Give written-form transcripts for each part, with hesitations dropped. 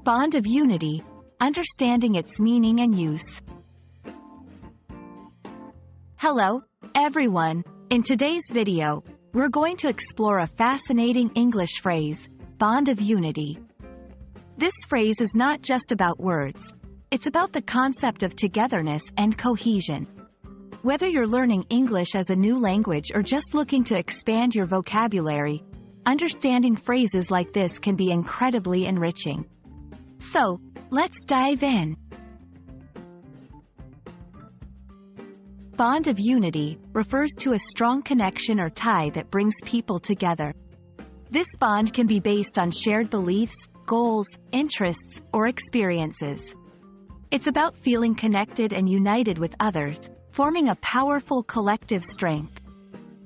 Bond of unity, understanding its meaning and use. Hello, everyone. In today's video, we're going to explore a fascinating English phrase, bond of unity. This phrase is not just about words. It's about the concept of togetherness and cohesion. Whether you're learning English as a new language or just looking to expand your vocabulary, understanding phrases like this can be incredibly enriching. So, let's dive in. Bond of unity refers to a strong connection or tie that brings people together. This bond can be based on shared beliefs, goals, interests, or experiences. It's about feeling connected and united with others, forming a powerful collective strength.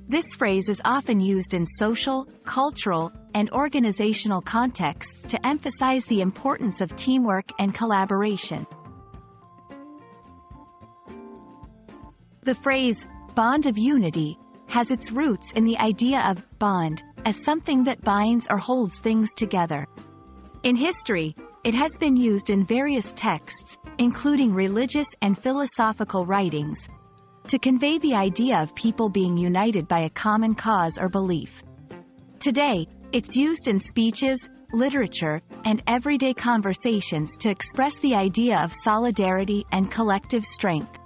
This phrase is often used in social, cultural, and organizational contexts to emphasize the importance of teamwork and collaboration. The phrase, bond of unity, has its roots in the idea of bond, as something that binds or holds things together. In history, it has been used in various texts, including religious and philosophical writings, to convey the idea of people being united by a common cause or belief. Today, it's used in speeches, literature, and everyday conversations to express the idea of solidarity and collective strength.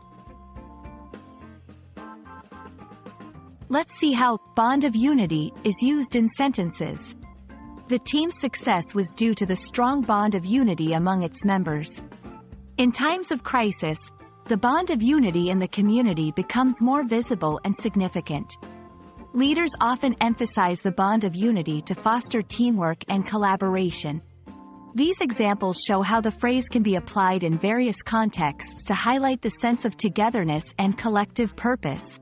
Let's see how bond of unity is used in sentences. The team's success was due to the strong bond of unity among its members. In times of crisis, the bond of unity in the community becomes more visible and significant. Leaders often emphasize the bond of unity to foster teamwork and collaboration. These examples show how the phrase can be applied in various contexts to highlight the sense of togetherness and collective purpose.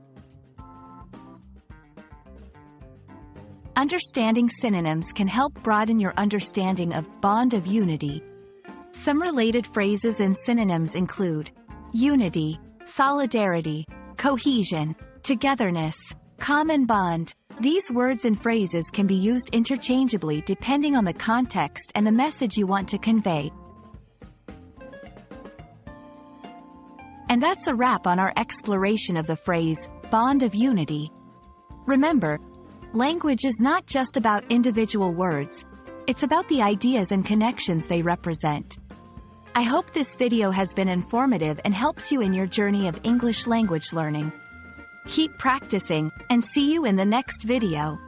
Understanding synonyms can help broaden your understanding of bond of unity. Some related phrases in synonyms include unity, solidarity, cohesion, togetherness, common bond. These words and phrases can be used interchangeably depending on the context and the message you want to convey. And that's a wrap on our exploration of the phrase, bond of unity. Remember, language is not just about individual words, it's about the ideas and connections they represent. I hope this video has been informative and helps you in your journey of English language learning. Keep practicing, and see you in the next video.